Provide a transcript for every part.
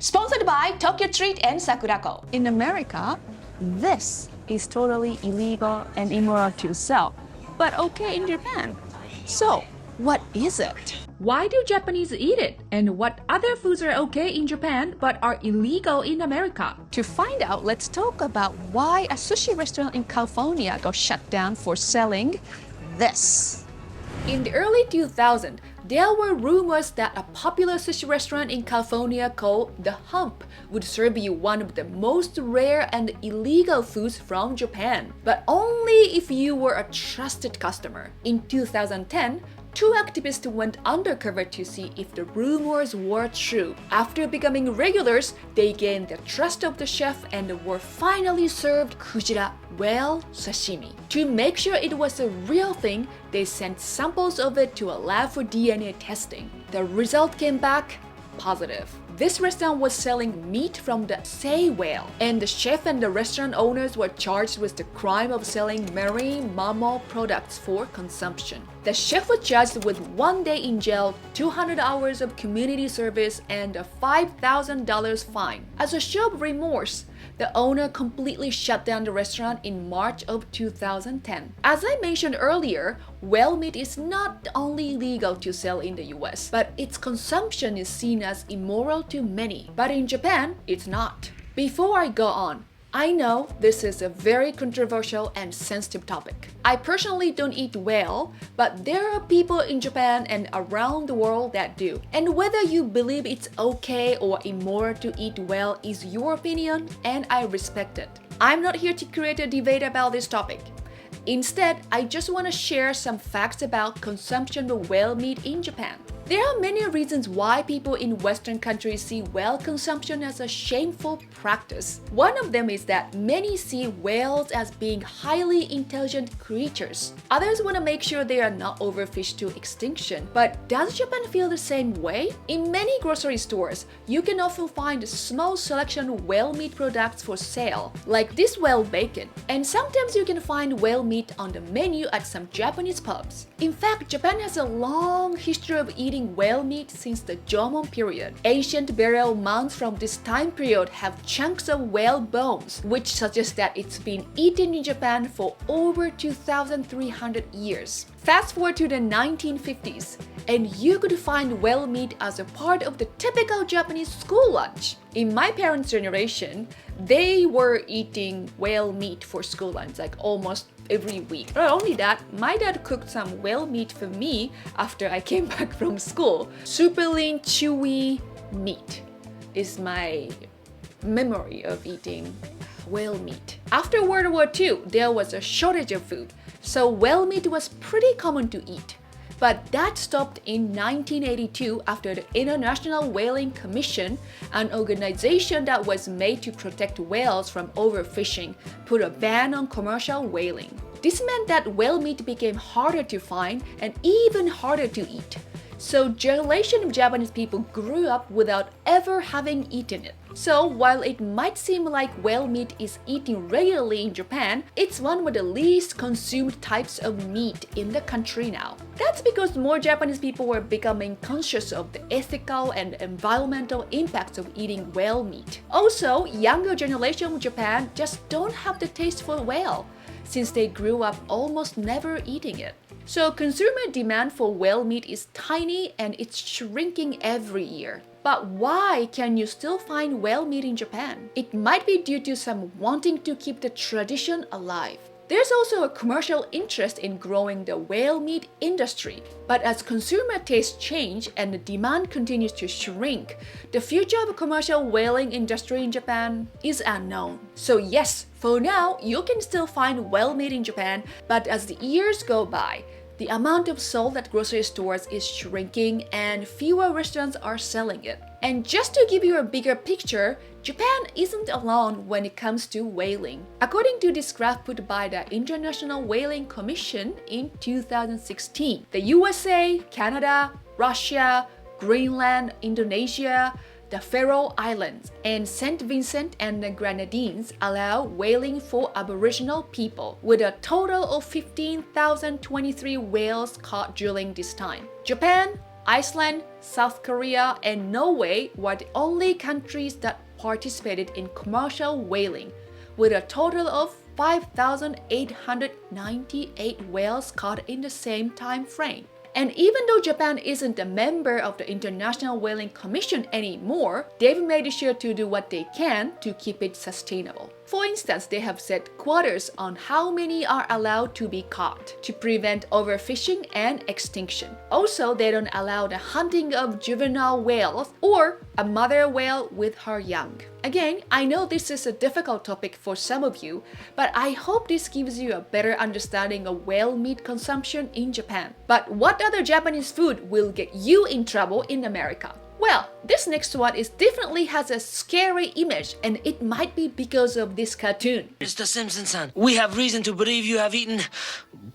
Sponsored by Tokyo Treat and Sakurako. In America, this is totally illegal and immoral to sell, but okay in Japan. So, what is it? Why do Japanese eat it? And what other foods are okay in Japan but are illegal in America? To find out, let's talk about why a sushi restaurant in California got shut down for selling this. In the early 2000s, there were rumors that a popular sushi restaurant in California called the Hump would serve you one of the most rare and illegal foods from Japan, but only if you were a trusted customer. In 2010, two activists went undercover to see if the rumors were true. After becoming regulars, they gained the trust of the chef and were finally served kujira, whale sashimi. To make sure it was a real thing, they sent samples of it to a lab for DNA testing. The result came back positive. This restaurant was selling meat from the sei whale, and the chef and the restaurant owners were charged with the crime of selling marine mammal products for consumption. The chef was charged with 1 day in jail, 200 hours of community service, and a $5,000 fine. As a show of remorse, the owner completely shut down the restaurant in March of 2010. As I mentioned earlier, whale meat is not only illegal to sell in the US, but its consumption is seen as immoral to many. But in Japan, it's not. Before I go on, I know this is a very controversial and sensitive topic. I personally don't eat whale, but there are people in Japan and around the world that do. And whether you believe it's okay or immoral to eat whale is your opinion, and I respect it. I'm not here to create a debate about this topic. Instead, I just want to share some facts about consumption of whale meat in Japan. There are many reasons why people in Western countries see whale consumption as a shameful practice. One of them is that many see whales as being highly intelligent creatures. Others want to make sure they are not overfished to extinction. But does Japan feel the same way? In many grocery stores, you can often find a small selection of whale meat products for sale, like this whale bacon. And sometimes you can find whale meat on the menu at some Japanese pubs. In fact, Japan has a long history of eating whale meat since the Jomon period. Ancient burial mounds from this time period have chunks of whale bones, which suggests that it's been eaten in Japan for over 2,300 years. Fast forward to the 1950s, and you could find whale meat as a part of the typical Japanese school lunch. In my parents' generation, they were eating whale meat for school lunch like almost every week. Not only that, my dad cooked some whale meat for me after I came back from school. Super lean, chewy meat is my memory of eating whale meat. After World War II, there was a shortage of food, so whale meat was pretty common to eat. But that stopped in 1982 after the International Whaling Commission, an organization that was made to protect whales from overfishing, put a ban on commercial whaling. This meant that whale meat became harder to find and even harder to eat. So generations of Japanese people grew up without ever having eaten it. So while it might seem like whale meat is eaten regularly in Japan, it's one of the least consumed types of meat in the country now. That's because more Japanese people were becoming conscious of the ethical and environmental impacts of eating whale meat. Also, younger generations of Japan just don't have the taste for whale, since they grew up almost never eating it. So consumer demand for whale meat is tiny and it's shrinking every year. But why can you still find whale meat in Japan? It might be due to some wanting to keep the tradition alive. There's also a commercial interest in growing the whale meat industry. But as consumer tastes change and the demand continues to shrink, the future of the commercial whaling industry in Japan is unknown. So yes, for now, you can still find whale meat in Japan, but as the years go by, the amount of sold at grocery stores is shrinking and fewer restaurants are selling it. And just to give you a bigger picture, Japan isn't alone when it comes to whaling. According to this graph put by the International Whaling Commission in 2016, the USA, Canada, Russia, Greenland, Indonesia, the Faroe Islands, and St. Vincent and the Grenadines allow whaling for Aboriginal people, with a total of 15,023 whales caught during this time. Japan, Iceland, South Korea, and Norway were the only countries that participated in commercial whaling, with a total of 5,898 whales caught in the same time frame. And even though Japan isn't a member of the International Whaling Commission anymore, they've made sure to do what they can to keep it sustainable. For instance, they have set quotas on how many are allowed to be caught to prevent overfishing and extinction. Also, they don't allow the hunting of juvenile whales or a mother whale with her young. Again, I know this is a difficult topic for some of you, but I hope this gives you a better understanding of whale meat consumption in Japan. But what other Japanese food will get you in trouble in America? Well, this next one definitely has a scary image, and it might be because of this cartoon. Mr. Simpson-san, we have reason to believe you have eaten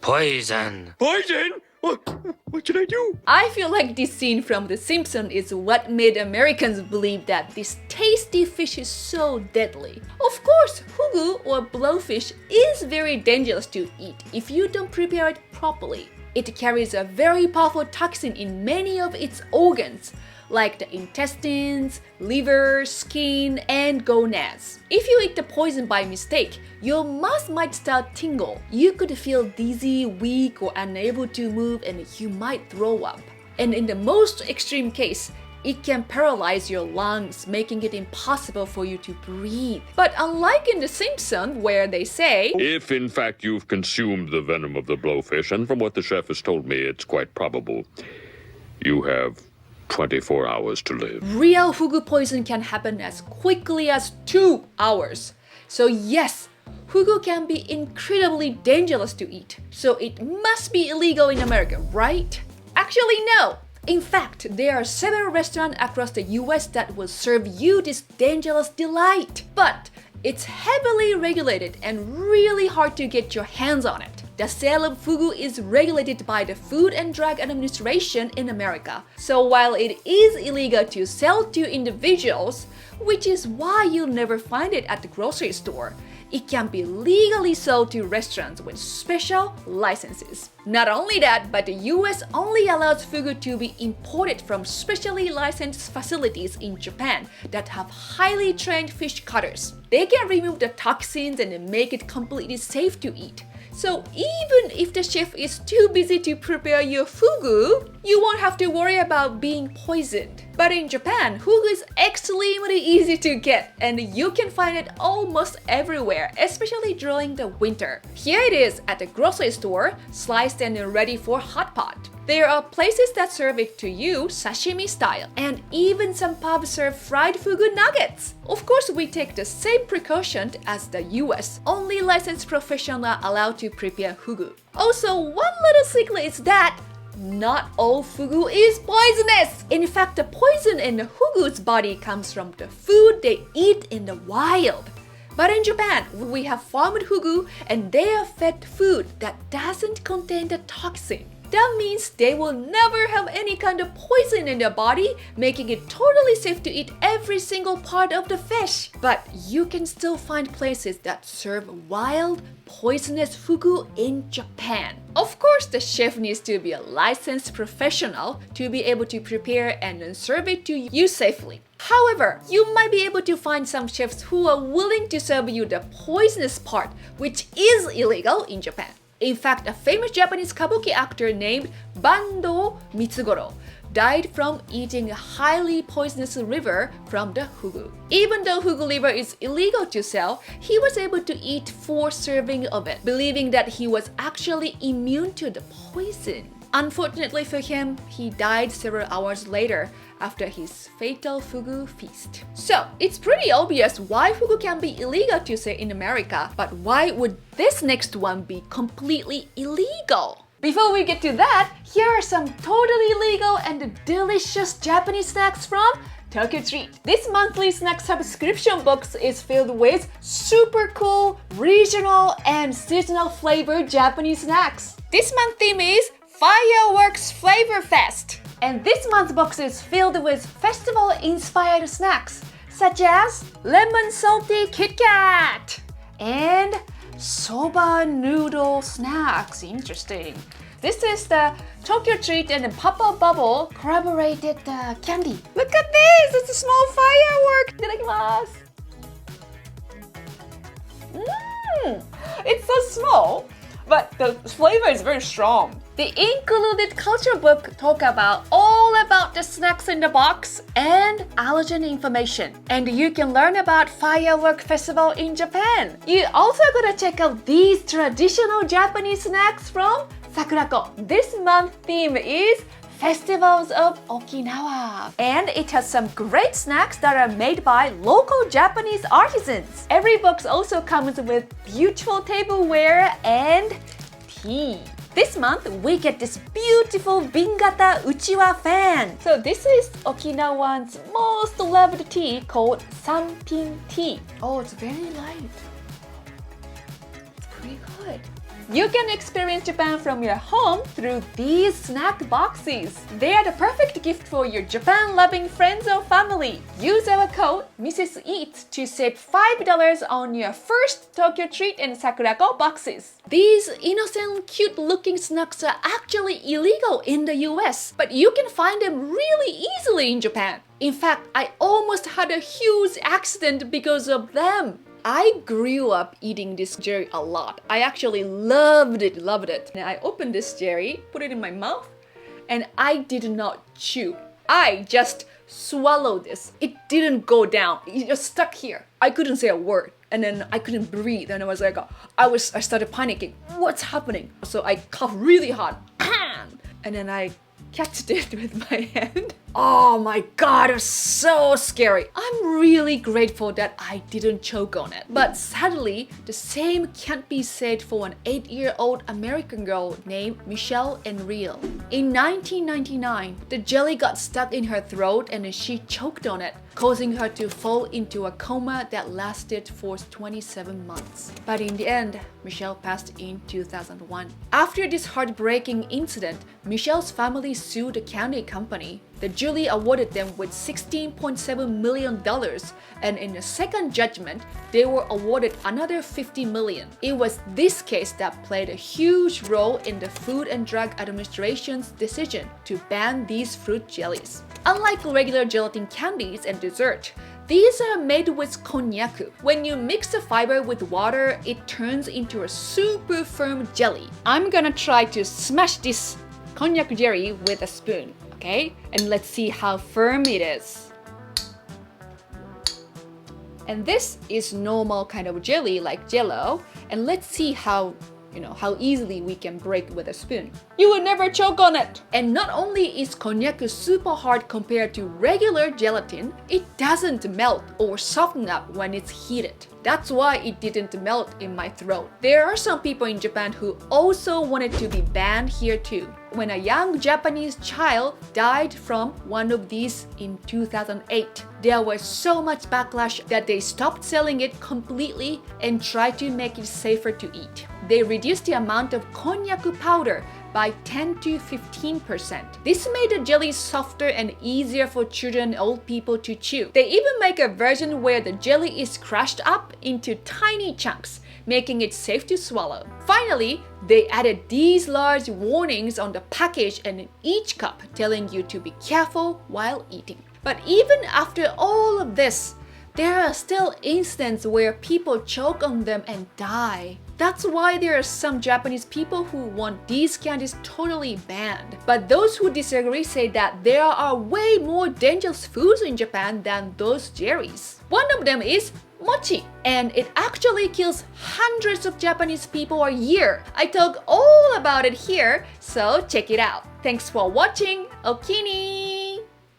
poison. Poison? What should I do? I feel like this scene from The Simpsons is what made Americans believe that this tasty fish is so deadly. Of course, fugu or blowfish is very dangerous to eat if you don't prepare it properly. It carries a very powerful toxin in many of its organs, like the intestines, liver, skin, and gonads. If you eat the poison by mistake, your mouth might start tingle. You could feel dizzy, weak, or unable to move, and you might throw up. And in the most extreme case, it can paralyze your lungs, making it impossible for you to breathe. But unlike in The Simpsons, where they say, if in fact you've consumed the venom of the blowfish, and from what the chef has told me, it's quite probable, you have 24 hours to live. Real fugu poison can happen as quickly as 2 hours. So yes, fugu can be incredibly dangerous to eat. So it must be illegal in America, right? Actually, no. In fact, there are several restaurants across the US that will serve you this dangerous delight. But it's heavily regulated and really hard to get your hands on it. The sale of fugu is regulated by the Food and Drug Administration in America. So while it is illegal to sell to individuals, which is why you'll never find it at the grocery store, it can be legally sold to restaurants with special licenses. Not only that, but the US only allows fugu to be imported from specially licensed facilities in Japan that have highly trained fish cutters. They can remove the toxins and make it completely safe to eat. So even if the chef is too busy to prepare your fugu, you won't have to worry about being poisoned. But in Japan, fugu is extremely easy to get, and you can find it almost everywhere, especially during the winter. Here it is at the grocery store, sliced and ready for hot pot. There are places that serve it to you sashimi style, and even some pubs serve fried fugu nuggets. Of course, we take the same precaution as the US. Only licensed professionals are allowed to prepare fugu. Also, one little secret is that not all fugu is poisonous. In fact, the poison in the fugu's body comes from the food they eat in the wild. But in Japan, we have farmed fugu, and they are fed food that doesn't contain the toxin. That means they will never have any kind of poison in their body, making it totally safe to eat every single part of the fish. But you can still find places that serve wild, poisonous fugu in Japan. Of course, the chef needs to be a licensed professional to be able to prepare and then serve it to you safely. However, you might be able to find some chefs who are willing to serve you the poisonous part, which is illegal in Japan. In fact, a famous Japanese kabuki actor named Bando Mitsugoro died from eating a highly poisonous liver from the fugu. Even though fugu liver is illegal to sell, he was able to eat 4 servings of it, believing that he was actually immune to the poison. Unfortunately for him, he died several hours later after his fatal fugu feast. So, it's pretty obvious why fugu can be illegal to sell in America, but why would this next one be completely illegal? Before we get to that, here are some totally legal and delicious Japanese snacks from Tokyo Treat. This monthly snack subscription box is filled with super cool, regional, and seasonal flavored Japanese snacks. This month's theme is Fireworks Flavor Fest. And this month's box is filled with festival-inspired snacks, such as lemon salty Kit Kat and soba noodle snacks. Interesting. This is the Tokyo Treat and Papa Bubble corroborated candy. Look at this! It's a small firework! Itadakimasu! It's so small, but the flavor is very strong. The included culture book talk about all about the snacks in the box and allergen information. And you can learn about firework festival in Japan. You also gotta check out these traditional Japanese snacks from Sakurako. This month theme is Festivals of Okinawa. And it has some great snacks that are made by local Japanese artisans. Every box also comes with beautiful tableware and tea. This month, we get this beautiful Bingata Uchiwa fan. So this is Okinawan's most loved tea called Sanpin tea. Oh, it's very light. It's pretty good. You can experience Japan from your home through these snack boxes. They are the perfect gift for your Japan-loving friends or family. Use our code Mrs. Eats to save $5 on your first Tokyo Treat and Sakurako boxes. These innocent, cute-looking snacks are actually illegal in the US, but you can find them really easily in Japan. In fact, I almost had a huge accident because of them. I grew up eating this jerry a lot. I actually loved it. And I opened this jerry, put it in my mouth, and I did not chew. I just swallowed this. It didn't go down. It just stuck here. I couldn't say a word. And then I couldn't breathe. And I was like, I started panicking. What's happening? So I coughed really hard. And then I catched it with my hand. Oh my god, it was so scary. I'm really grateful that I didn't choke on it. But sadly, the same can't be said for an 8-year-old American girl named Michelle Enriel. In 1999, the jelly got stuck in her throat and she choked on it, causing her to fall into a coma that lasted for 27 months. But in the end, Michelle passed in 2001. After this heartbreaking incident, Michelle's family sued the candy company. The jury awarded them with $16.7 million, and in the second judgment, they were awarded another $50 million. It was this case that played a huge role in the Food and Drug Administration's decision to ban these fruit jellies. Unlike regular gelatin candies and dessert, these are made with konnyaku. When you mix the fiber with water, it turns into a super firm jelly. I'm gonna try to smash this konjac jelly with a spoon. Okay, and let's see how firm it is. And this is normal kind of jelly like jello, and let's see how easily we can break with a spoon. You will never choke on it! And not only is konjac super hard compared to regular gelatin, it doesn't melt or soften up when it's heated. That's why it didn't melt in my throat. There are some people in Japan who also wanted to be banned here too. When a young Japanese child died from one of these in 2008, there was so much backlash that they stopped selling it completely and tried to make it safer to eat. They reduced the amount of konjac powder by 10 to 15%. This made the jelly softer and easier for children and old people to chew. They even make a version where the jelly is crushed up into tiny chunks, making it safe to swallow. Finally, they added these large warnings on the package and in each cup, telling you to be careful while eating. But even after all of this, there are still instances where people choke on them and die. That's why there are some Japanese people who want these candies totally banned. But those who disagree say that there are way more dangerous foods in Japan than those jellies. One of them is mochi, and it actually kills hundreds of Japanese people a year. I talk all about it here, so check it out. Thanks for watching. Okini!